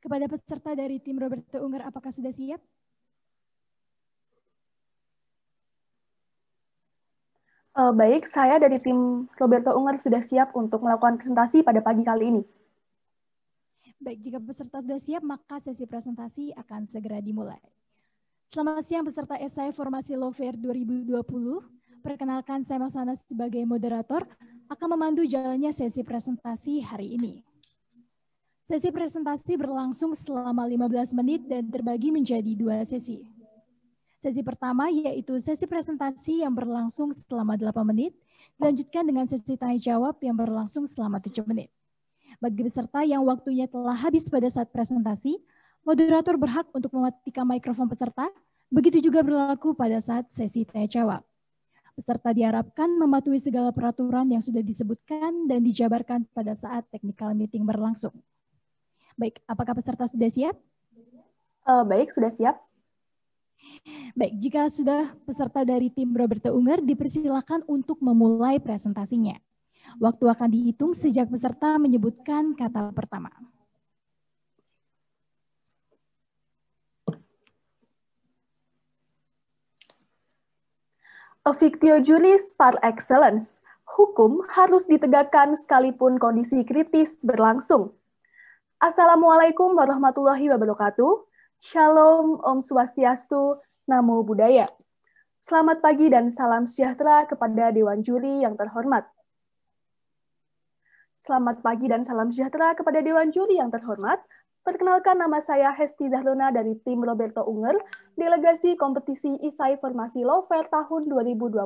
Kepada peserta dari tim Roberto Unger, apakah sudah siap? Baik, saya dari tim Roberto Unger sudah siap untuk melakukan presentasi pada pagi kali ini. Baik, jika peserta sudah siap, maka sesi presentasi akan segera dimulai. Selamat siang peserta esai Formasi Law Fair 2020. Perkenalkan, saya Maksana sebagai moderator akan memandu jalannya sesi presentasi hari ini. Sesi presentasi berlangsung selama 15 menit dan terbagi menjadi 2 sesi. Sesi pertama yaitu sesi presentasi yang berlangsung selama 8 menit, dilanjutkan dengan sesi tanya jawab yang berlangsung selama 7 menit. Bagi peserta yang waktunya telah habis pada saat presentasi, moderator berhak untuk mematikan mikrofon peserta, begitu juga berlaku pada saat sesi tanya jawab. Peserta diharapkan mematuhi segala peraturan yang sudah disebutkan dan dijabarkan pada saat technical meeting berlangsung. Baik, apakah peserta sudah siap? Baik, sudah siap. Baik, jika sudah, peserta dari tim Roberto Unger dipersilakan untuk memulai presentasinya. Waktu akan dihitung sejak peserta menyebutkan kata pertama. Fictio juris par excellence. Hukum harus ditegakkan sekalipun kondisi kritis berlangsung. Assalamualaikum warahmatullahi wabarakatuh. Shalom, Om Swastiastu, Namo Buddhaya. Selamat pagi dan salam sejahtera kepada Dewan Juri yang terhormat. Selamat pagi dan salam sejahtera kepada Dewan Juri yang terhormat. Perkenalkan, nama saya Hesti Zahrona dari tim Roberto Unger, delegasi kompetisi Isai Formasi Law Fair tahun 2020.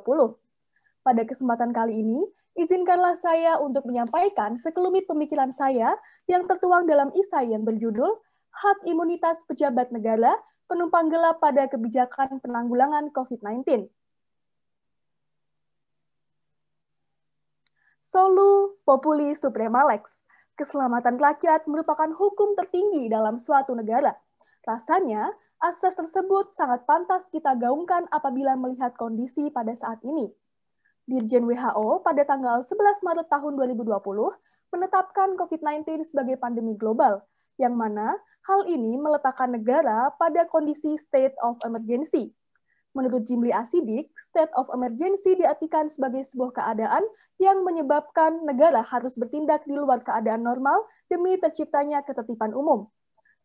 Pada kesempatan kali ini, izinkanlah saya untuk menyampaikan sekelumit pemikiran saya yang tertuang dalam Isai yang berjudul Hak Imunitas Pejabat Negara, Penumpang Gelap pada Kebijakan Penanggulangan COVID-19. Solu Populi Suprema Lex. Keselamatan rakyat merupakan hukum tertinggi dalam suatu negara. Rasanya, asas tersebut sangat pantas kita gaungkan apabila melihat kondisi pada saat ini. Dirjen WHO pada tanggal 11 Maret tahun 2020 menetapkan COVID-19 sebagai pandemi global, yang mana hal ini meletakkan negara pada kondisi state of emergency. Menurut Jimli Asidik, state of emergency diartikan sebagai sebuah keadaan yang menyebabkan negara harus bertindak di luar keadaan normal demi terciptanya ketertiban umum.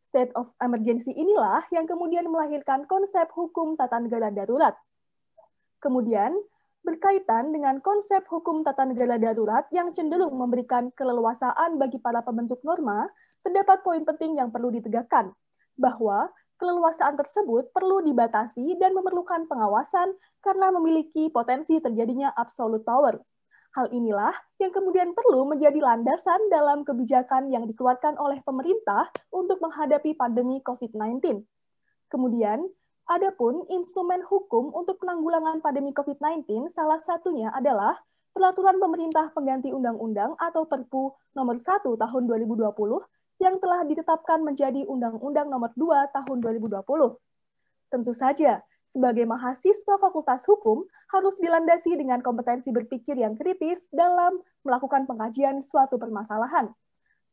State of emergency inilah yang kemudian melahirkan konsep hukum tata negara darurat. Kemudian, berkaitan dengan konsep hukum tata negara darurat yang cenderung memberikan keleluasaan bagi para pembentuk norma, terdapat poin penting yang perlu ditegakkan, bahwa keleluasaan tersebut perlu dibatasi dan memerlukan pengawasan karena memiliki potensi terjadinya absolute power. Hal inilah yang kemudian perlu menjadi landasan dalam kebijakan yang dikeluarkan oleh pemerintah untuk menghadapi pandemi COVID-19. Kemudian, adapun instrumen hukum untuk penanggulangan pandemi COVID-19 salah satunya adalah Peraturan Pemerintah Pengganti Undang-Undang atau Perpu Nomor 1 Tahun 2020 yang telah ditetapkan menjadi Undang-Undang Nomor 2 Tahun 2020. Tentu saja, sebagai mahasiswa Fakultas Hukum harus dilandasi dengan kompetensi berpikir yang kritis dalam melakukan pengkajian suatu permasalahan.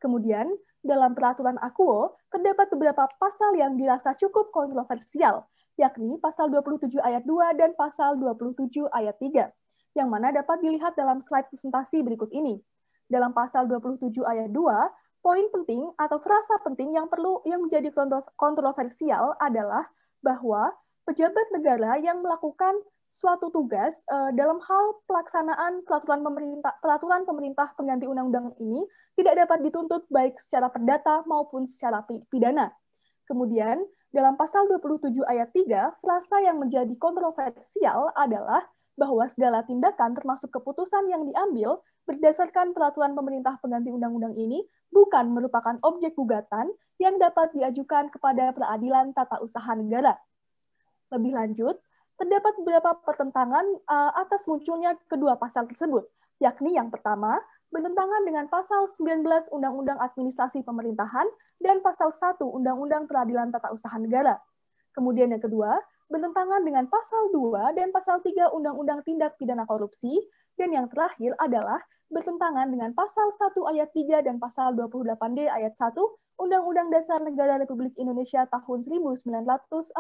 Kemudian, dalam peraturan Akuo, terdapat beberapa pasal yang dirasa cukup kontroversial, yakni pasal 27 ayat 2 dan pasal 27 ayat 3, yang mana dapat dilihat dalam slide presentasi berikut ini. Dalam pasal 27 ayat 2, poin penting atau frasa penting yang menjadi kontroversial adalah bahwa pejabat negara yang melakukan suatu tugas dalam hal pelaksanaan peraturan pemerintah pengganti undang-undang ini tidak dapat dituntut baik secara perdata maupun secara pidana. Kemudian, dalam pasal 27 ayat 3, frasa yang menjadi kontroversial adalah bahwa segala tindakan termasuk keputusan yang diambil berdasarkan peraturan pemerintah pengganti undang-undang ini bukan merupakan objek gugatan yang dapat diajukan kepada peradilan tata usaha negara. Lebih lanjut, terdapat beberapa pertentangan atas munculnya kedua pasal tersebut, yakni yang pertama, bertentangan dengan pasal 19 Undang-Undang Administrasi Pemerintahan dan pasal 1 Undang-Undang Peradilan Tata Usaha Negara. Kemudian yang kedua, bertentangan dengan pasal 2 dan pasal 3 Undang-Undang Tindak Pidana Korupsi, dan yang terakhir adalah bertentangan dengan pasal 1 ayat 3 dan pasal 28D ayat 1 Undang-Undang Dasar Negara Republik Indonesia tahun 1945.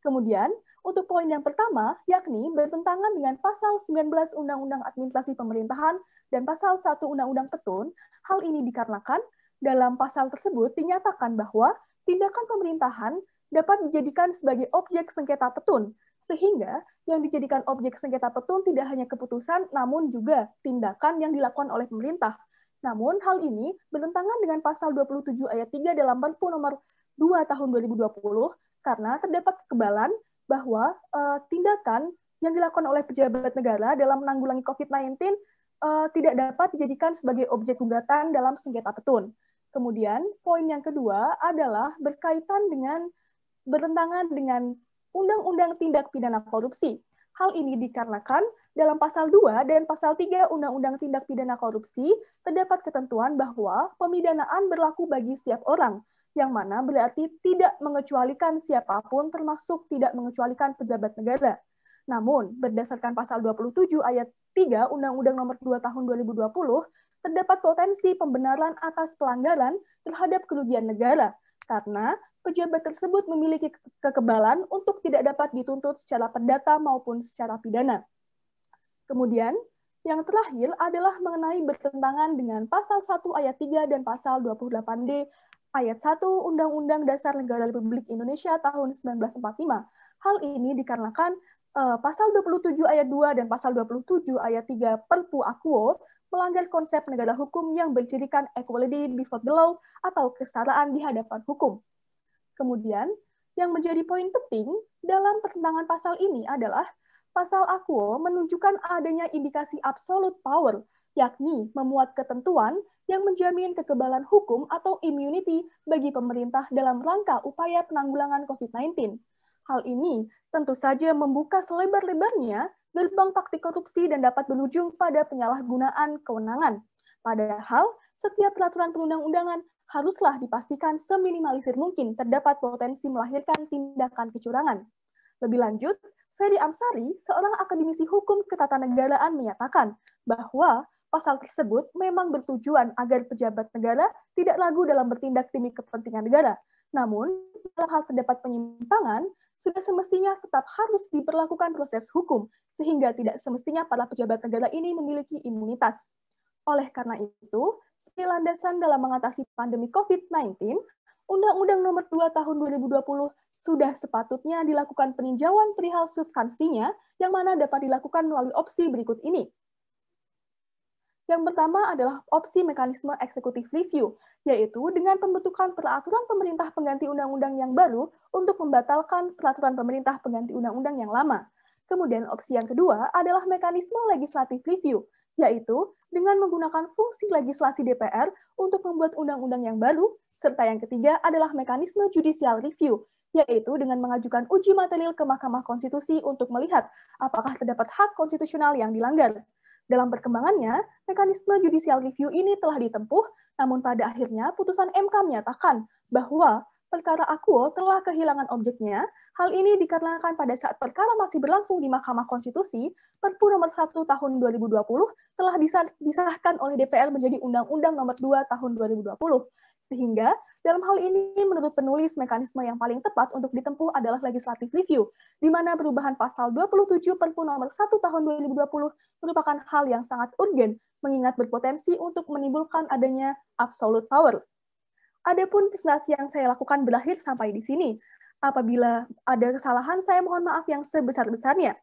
Kemudian, untuk poin yang pertama, yakni bertentangan dengan pasal 19 Undang-Undang Administrasi Pemerintahan dan pasal 1 Undang-Undang Petun, hal ini dikarenakan dalam pasal tersebut dinyatakan bahwa tindakan pemerintahan dapat dijadikan sebagai objek sengketa petun, sehingga yang dijadikan objek sengketa petun tidak hanya keputusan, namun juga tindakan yang dilakukan oleh pemerintah. Namun, hal ini bertentangan dengan pasal 27 ayat 3 dalam Perpu nomor 2 tahun 2020, karena terdapat kekebalan bahwa tindakan yang dilakukan oleh pejabat negara dalam menanggulangi COVID-19 tidak dapat dijadikan sebagai objek gugatan dalam sengketa petun. Kemudian, poin yang kedua adalah berkaitan dengan bertentangan dengan Undang-Undang Tindak Pidana Korupsi. Hal ini dikarenakan dalam pasal 2 dan pasal 3 Undang-Undang Tindak Pidana Korupsi terdapat ketentuan bahwa pemidanaan berlaku bagi setiap orang, yang mana berarti tidak mengecualikan siapapun termasuk tidak mengecualikan pejabat negara. Namun, berdasarkan pasal 27 ayat 3 Undang-Undang Nomor 2 Tahun 2020, terdapat potensi pembenaran atas pelanggaran terhadap kerugian negara, karena pejabat tersebut memiliki kekebalan untuk tidak dapat dituntut secara perdata maupun secara pidana. Kemudian, yang terakhir adalah mengenai bertentangan dengan pasal 1 ayat 3 dan pasal 28D ayat 1 Undang-Undang Dasar Negara Republik Indonesia tahun 1945. Hal ini dikarenakan pasal 27 ayat 2 dan pasal 27 ayat 3 Perpu Akwo melanggar konsep negara hukum yang bercirikan equality before the law atau kesetaraan di hadapan hukum. Kemudian, yang menjadi poin penting dalam pertentangan pasal ini adalah pasal Akwo menunjukkan adanya indikasi absolute power, yakni memuat ketentuan yang menjamin kekebalan hukum atau immunity bagi pemerintah dalam rangka upaya penanggulangan COVID-19. Hal ini tentu saja membuka selebar-lebarnya gerbang praktik korupsi dan dapat berujung pada penyalahgunaan kewenangan. Padahal, setiap peraturan perundang-undangan haruslah dipastikan seminimalisir mungkin terdapat potensi melahirkan tindakan kecurangan. Lebih lanjut, Ferry Amsari, seorang akademisi hukum ketatanegaraan, menyatakan bahwa pasal tersebut memang bertujuan agar pejabat negara tidak ragu dalam bertindak demi kepentingan negara. Namun, dalam hal terdapat penyimpangan, sudah semestinya tetap harus diberlakukan proses hukum, sehingga tidak semestinya para pejabat negara ini memiliki imunitas. Oleh karena itu, sebagai landasan dalam mengatasi pandemi COVID-19, Undang-Undang Nomor 2 Tahun 2020 sudah sepatutnya dilakukan peninjauan perihal substansinya, yang mana dapat dilakukan melalui opsi berikut ini. Yang pertama adalah opsi mekanisme executive review, yaitu dengan pembentukan peraturan pemerintah pengganti undang-undang yang baru untuk membatalkan peraturan pemerintah pengganti undang-undang yang lama. Kemudian opsi yang kedua adalah mekanisme legislative review, yaitu dengan menggunakan fungsi legislasi DPR untuk membuat undang-undang yang baru, serta yang ketiga adalah mekanisme judicial review, yaitu dengan mengajukan uji material ke Mahkamah Konstitusi untuk melihat apakah terdapat hak konstitusional yang dilanggar. Dalam perkembangannya, mekanisme judicial review ini telah ditempuh, namun pada akhirnya putusan MK menyatakan bahwa perkara Akwo telah kehilangan objeknya. Hal ini dikarenakan pada saat perkara masih berlangsung di Mahkamah Konstitusi, Perpu nomor 1 tahun 2020 telah disahkan oleh DPR menjadi Undang-Undang nomor 2 tahun 2020. Sehingga dalam hal ini menurut penulis mekanisme yang paling tepat untuk ditempuh adalah legislative review, di mana perubahan pasal 27 Perpu nomor 1 tahun 2020 merupakan hal yang sangat urgen, mengingat berpotensi untuk menimbulkan adanya absolute power. Adapun presentasi yang saya lakukan berakhir sampai di sini. Apabila ada kesalahan, saya mohon maaf yang sebesar-besarnya.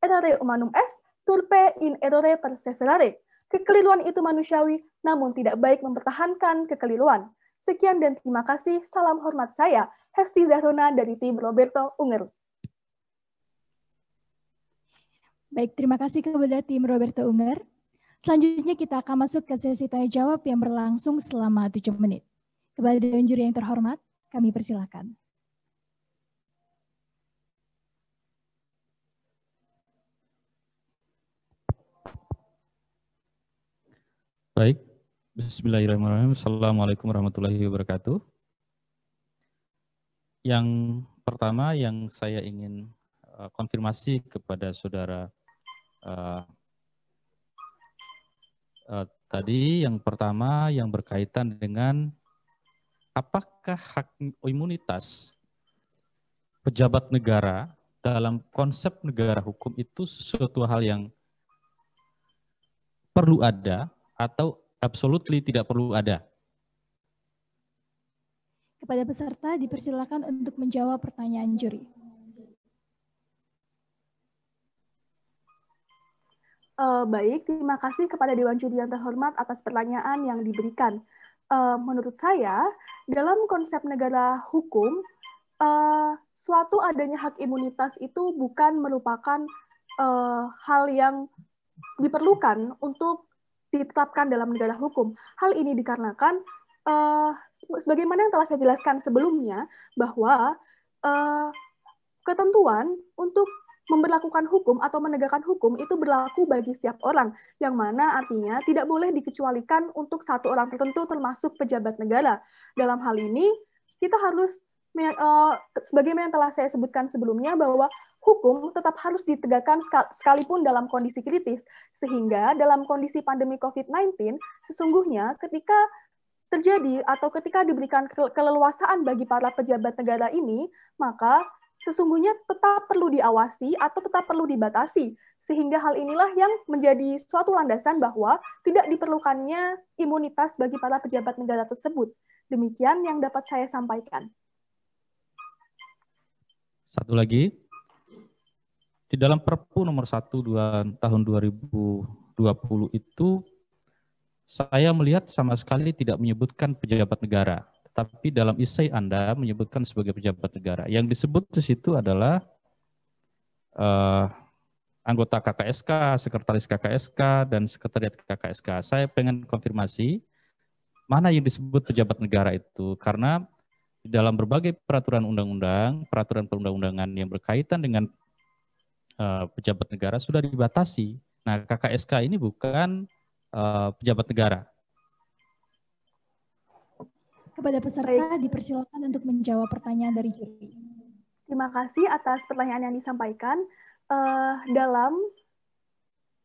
Errare humanum est, turpe in errore perseverare. Kekeliruan itu manusiawi, namun tidak baik mempertahankan kekeliruan. Sekian dan terima kasih. Salam hormat saya, Hesti Zahrona dari tim Roberto Unger. Baik, terima kasih kepada tim Roberto Unger. Selanjutnya kita akan masuk ke sesi tanya jawab yang berlangsung selama 7 menit. Kepada dewan juri yang terhormat, kami persilakan. Baik, bismillahirrahmanirrahim. Assalamualaikum warahmatullahi wabarakatuh. Yang pertama yang saya ingin konfirmasi kepada saudara Tadi yang pertama yang berkaitan dengan apakah hak imunitas pejabat negara dalam konsep negara hukum itu sesuatu hal yang perlu ada atau absolutely tidak perlu ada. Kepada peserta dipersilakan untuk menjawab pertanyaan juri. Baik, terima kasih kepada Dewan Juri yang terhormat atas pertanyaan yang diberikan. Menurut saya, dalam konsep negara hukum, suatu adanya hak imunitas itu bukan merupakan hal yang diperlukan untuk ditetapkan dalam negara hukum. Hal ini dikarenakan, sebagaimana yang telah saya jelaskan sebelumnya, bahwa ketentuan untuk memberlakukan hukum atau menegakkan hukum itu berlaku bagi setiap orang, yang mana artinya tidak boleh dikecualikan untuk satu orang tertentu termasuk pejabat negara. Dalam hal ini, kita harus, sebagaimana yang telah saya sebutkan sebelumnya, bahwa hukum tetap harus ditegakkan sekalipun dalam kondisi kritis, sehingga dalam kondisi pandemi COVID-19, sesungguhnya ketika terjadi atau ketika diberikan keleluasaan bagi para pejabat negara ini, maka sesungguhnya tetap perlu diawasi atau tetap perlu dibatasi, sehingga hal inilah yang menjadi suatu landasan bahwa tidak diperlukannya imunitas bagi para pejabat negara tersebut. Demikian yang dapat saya sampaikan. Satu lagi, di dalam Perpu nomor 1 tahun 2020 itu saya melihat sama sekali tidak menyebutkan pejabat negara. Tapi dalam esai Anda menyebutkan sebagai pejabat negara. Yang disebut di situ adalah anggota KKSK, sekretaris KKSK, dan sekretariat KKSK. Saya pengen konfirmasi mana yang disebut pejabat negara itu. Karena di dalam berbagai peraturan undang-undang, peraturan perundang-undangan yang berkaitan dengan pejabat negara sudah dibatasi. Nah, KKSK ini bukan pejabat negara. Kepada peserta dipersilakan untuk menjawab pertanyaan dari juri. Terima kasih atas pertanyaan yang disampaikan. Dalam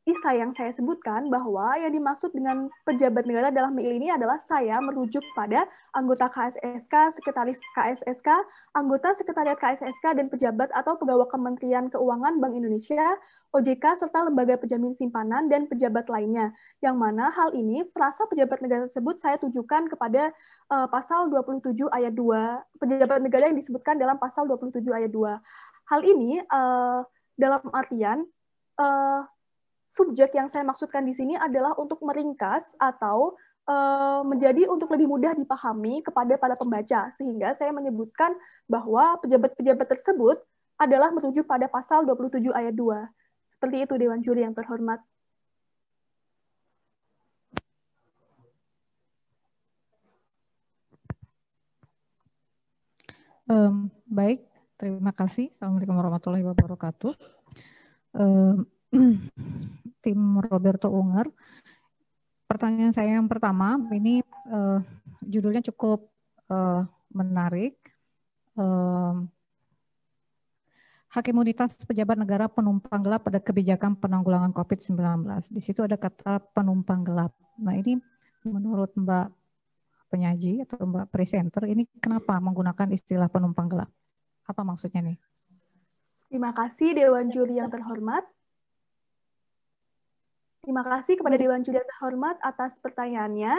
ISA yang saya sebutkan bahwa yang dimaksud dengan pejabat negara dalam hal ini adalah saya merujuk pada anggota KSSK, sekretaris KSSK, anggota sekretariat KSSK, dan pejabat atau pegawai Kementerian Keuangan Bank Indonesia, OJK, serta lembaga penjamin simpanan dan pejabat lainnya. Yang mana hal ini, frasa pejabat negara tersebut saya tujukan kepada pasal 27 ayat 2, pejabat negara yang disebutkan dalam pasal 27 ayat 2. Hal ini dalam artian subjek yang saya maksudkan di sini adalah untuk meringkas atau menjadi untuk lebih mudah dipahami kepada para pembaca, sehingga saya menyebutkan bahwa pejabat-pejabat tersebut adalah merujuk pada pasal 27 ayat 2. Seperti itu, Dewan Juri yang terhormat. Baik, terima kasih. Assalamualaikum warahmatullahi wabarakatuh. Tim Roberto Unger. Pertanyaan saya yang pertama, ini judulnya cukup menarik. Hak imunitas pejabat negara penumpang gelap pada kebijakan penanggulangan COVID-19. Di situ ada kata penumpang gelap. Nah, ini menurut Mbak penyaji atau Mbak presenter, ini kenapa menggunakan istilah penumpang gelap? Apa maksudnya nih? Terima kasih Dewan Juri yang terhormat. Terima kasih kepada Dewan Juri yang terhormat atas pertanyaannya.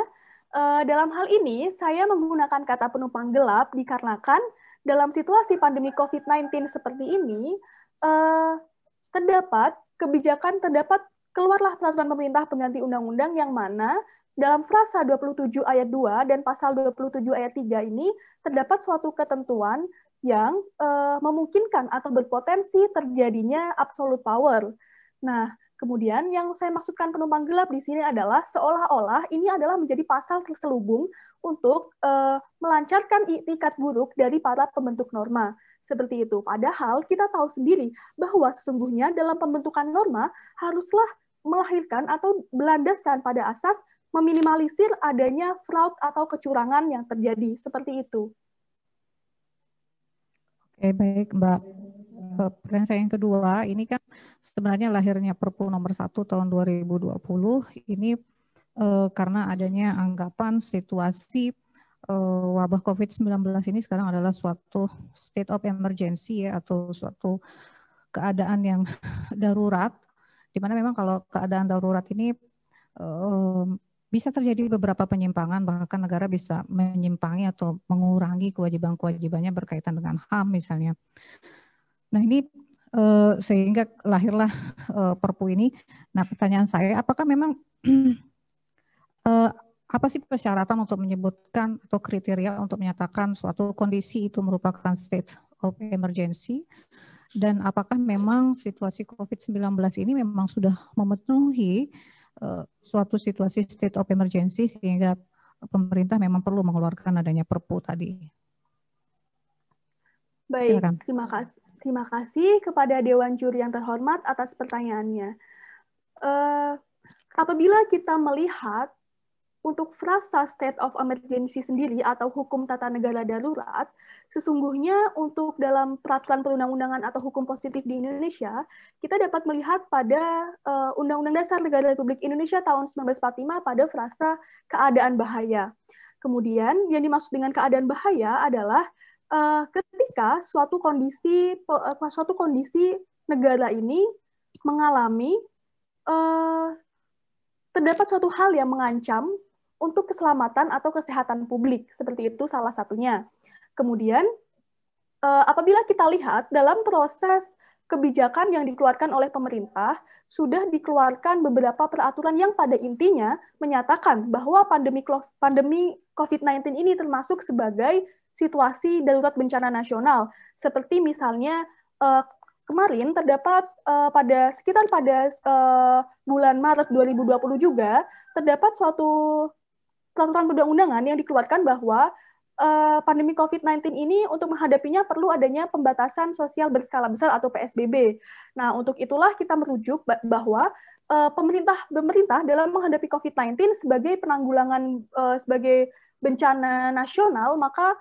Dalam hal ini, saya menggunakan kata penumpang gelap dikarenakan dalam situasi pandemi COVID-19 seperti ini, terdapat keluarlah peraturan pemerintah pengganti undang-undang yang mana dalam frasa 27 ayat 2 dan pasal 27 ayat 3 ini terdapat suatu ketentuan yang memungkinkan atau berpotensi terjadinya absolute power. Nah, kemudian yang saya maksudkan penumpang gelap di sini adalah seolah-olah ini adalah menjadi pasal terselubung untuk melancarkan itikat buruk dari para pembentuk norma. Seperti itu. Padahal kita tahu sendiri bahwa sesungguhnya dalam pembentukan norma haruslah melahirkan atau berlandaskan pada asas meminimalisir adanya fraud atau kecurangan yang terjadi. Seperti itu. Oke, baik Mbak. Pertanyaan saya yang kedua, ini kan sebenarnya lahirnya Perpu nomor 1 tahun 2020, ini karena adanya anggapan situasi wabah COVID-19 ini sekarang adalah suatu state of emergency ya, atau suatu keadaan yang darurat, di mana memang kalau keadaan darurat ini bisa terjadi beberapa penyimpangan, bahkan negara bisa menyimpangi atau mengurangi kewajiban-kewajibannya berkaitan dengan HAM misalnya. Nah ini sehingga lahirlah Perpu ini. Nah pertanyaan saya, apakah memang apa sih persyaratan untuk menyebutkan atau kriteria untuk menyatakan suatu kondisi itu merupakan state of emergency, dan apakah memang situasi COVID-19 ini memang sudah memenuhi suatu situasi state of emergency sehingga pemerintah memang perlu mengeluarkan adanya Perpu tadi. Baik, silakan. Terima kasih kepada Dewan Juri yang terhormat atas pertanyaannya. Apabila kita melihat untuk frasa state of emergency sendiri atau hukum tata negara darurat, sesungguhnya untuk dalam peraturan perundang-undangan atau hukum positif di Indonesia, kita dapat melihat pada Undang-Undang Dasar Negara Republik Indonesia tahun 1945 pada frasa keadaan bahaya. Kemudian yang dimaksud dengan keadaan bahaya adalah ketika suatu kondisi negara ini mengalami terdapat suatu hal yang mengancam untuk keselamatan atau kesehatan publik, seperti itu salah satunya. Kemudian, apabila kita lihat dalam proses kebijakan yang dikeluarkan oleh pemerintah, sudah dikeluarkan beberapa peraturan yang pada intinya menyatakan bahwa pandemi COVID-19 ini termasuk sebagai situasi darurat bencana nasional, seperti misalnya kemarin terdapat pada bulan Maret 2020 juga terdapat suatu peraturan perundang-undangan yang dikeluarkan bahwa pandemi COVID-19 ini untuk menghadapinya perlu adanya pembatasan sosial berskala besar atau PSBB. Nah, untuk itulah kita merujuk bahwa pemerintah dalam menghadapi COVID-19 sebagai penanggulangan sebagai bencana nasional, maka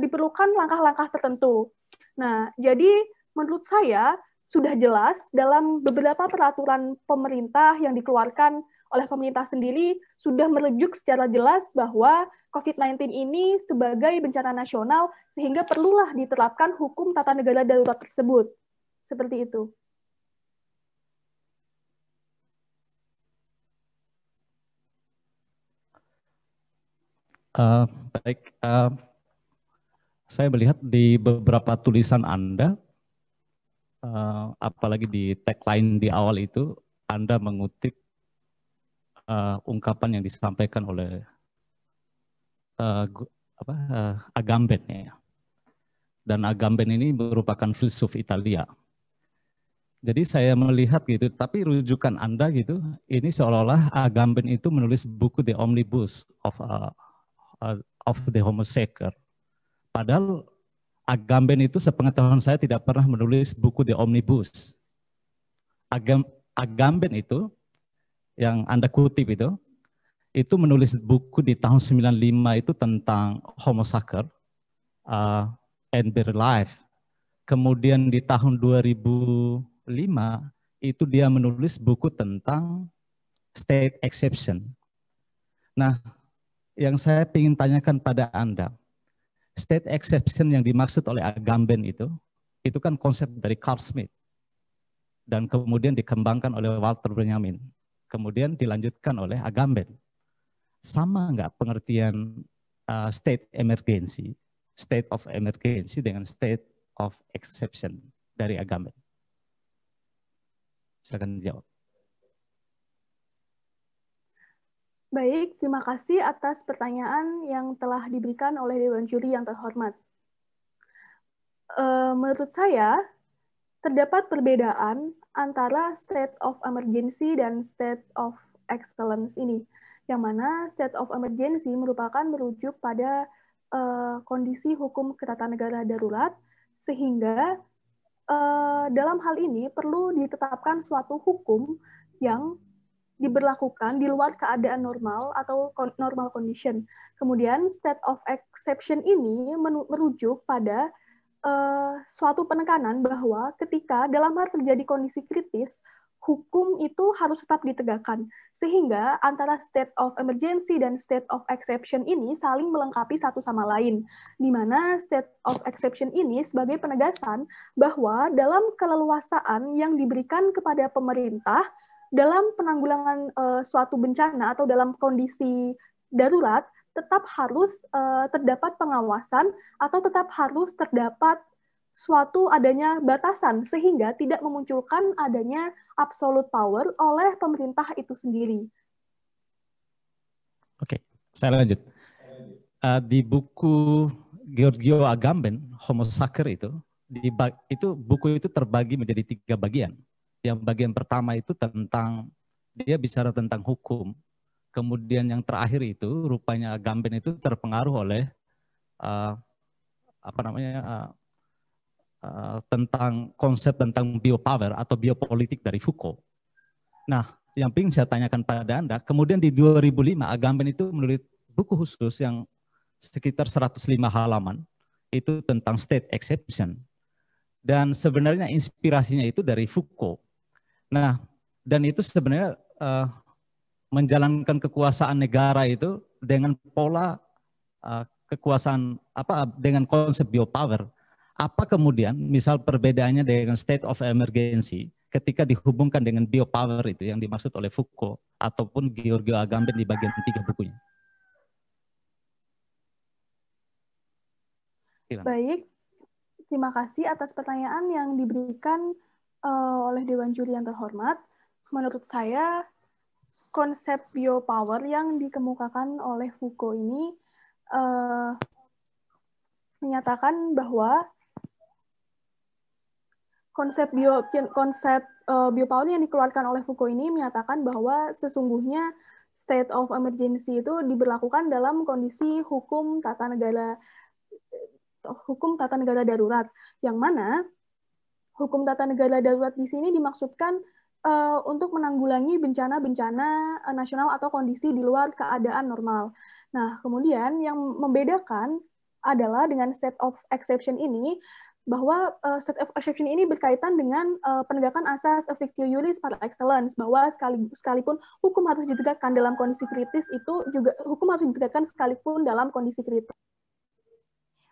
diperlukan langkah-langkah tertentu. Nah, jadi menurut saya sudah jelas dalam beberapa peraturan pemerintah yang dikeluarkan oleh pemerintah sendiri sudah merujuk secara jelas bahwa COVID-19 ini sebagai bencana nasional sehingga perlulah diterapkan hukum tata negara darurat tersebut. Seperti itu. Baik, saya melihat di beberapa tulisan Anda, apalagi di tagline di awal itu, Anda mengutip ungkapan yang disampaikan oleh Agamben ya. Dan Agamben ini merupakan filsuf Italia. Jadi saya melihat gitu, tapi rujukan Anda gitu, ini seolah-olah Agamben itu menulis buku The Omnibus of the Homo Sacer. Padahal Agamben itu sepengetahuan saya tidak pernah menulis buku The Omnibus. Agamben itu yang Anda kutip itu menulis buku di tahun 95 itu tentang Homo Sacer and Their Life. Kemudian di tahun 2005 itu dia menulis buku tentang State Exception. Nah, yang saya ingin tanyakan pada Anda, State Exception yang dimaksud oleh Agamben itu kan konsep dari Carl Schmitt dan kemudian dikembangkan oleh Walter Benjamin. Kemudian dilanjutkan oleh Agamben. Sama nggak pengertian state of emergency dengan state of exception dari Agamben? Silakan dijawab. Baik, terima kasih atas pertanyaan yang telah diberikan oleh Dewan Juri yang terhormat. Menurut saya, terdapat perbedaan antara state of emergency dan state of excellence ini, yang mana state of emergency merupakan merujuk pada kondisi hukum ketatanegaraan darurat, sehingga dalam hal ini perlu ditetapkan suatu hukum yang diberlakukan di luar keadaan normal atau normal condition. Kemudian state of exception ini merujuk pada suatu penekanan bahwa ketika dalam hal terjadi kondisi kritis, hukum itu harus tetap ditegakkan. Sehingga antara state of emergency dan state of exception ini saling melengkapi satu sama lain. Di mana state of exception ini sebagai penegasan bahwa dalam keleluasaan yang diberikan kepada pemerintah dalam penanggulangan suatu bencana atau dalam kondisi darurat, tetap harus terdapat pengawasan atau tetap harus terdapat suatu adanya batasan sehingga tidak memunculkan adanya absolute power oleh pemerintah itu sendiri. Oke, saya lanjut. Di buku Giorgio Agamben, Homo Sacer itu buku itu terbagi menjadi 3 bagian. Yang bagian pertama itu tentang, dia bicara tentang hukum. Kemudian yang terakhir itu rupanya Agamben itu terpengaruh oleh tentang konsep tentang biopower atau biopolitik dari Foucault. Nah, yang ingin saya tanyakan pada Anda, kemudian di 2005 Agamben itu menulis buku khusus yang sekitar 105 halaman, itu tentang state exception. Dan sebenarnya inspirasinya itu dari Foucault. Nah, dan itu sebenarnya menjalankan kekuasaan negara itu dengan pola kekuasaan dengan konsep biopower. Apa kemudian misal perbedaannya dengan state of emergency ketika dihubungkan dengan biopower itu yang dimaksud oleh Foucault ataupun Giorgio Agamben di bagian 3 bukunya? Baik, terima kasih atas pertanyaan yang diberikan oleh Dewan Juri yang terhormat. Menurut saya, konsep biopower yang dikemukakan oleh Foucault ini menyatakan bahwa konsep biopower yang dikeluarkan oleh Foucault ini menyatakan bahwa sesungguhnya state of emergency itu diberlakukan dalam kondisi hukum tata negara darurat, yang mana hukum tata negara darurat di sini dimaksudkan untuk menanggulangi bencana-bencana nasional atau kondisi di luar keadaan normal. Nah, kemudian yang membedakan adalah dengan state of exception ini, bahwa state of exception ini berkaitan dengan penegakan asas fictio juris par excellence, bahwa sekalipun hukum harus ditegakkan dalam kondisi kritis, itu juga hukum harus ditegakkan sekalipun dalam kondisi kritis.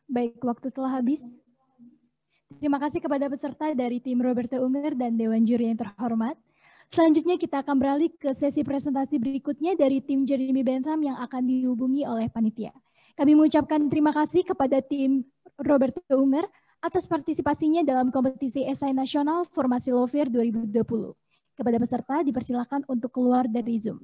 Baik, waktu telah habis. Terima kasih kepada peserta dari tim Roberto Unger dan Dewan Juri yang terhormat. Selanjutnya kita akan beralih ke sesi presentasi berikutnya dari tim Jeremy Bentham yang akan dihubungi oleh panitia. Kami mengucapkan terima kasih kepada tim Roberto Unger atas partisipasinya dalam kompetisi esai nasional Formasi Law Fair 2020. Kepada peserta dipersilakan untuk keluar dari Zoom.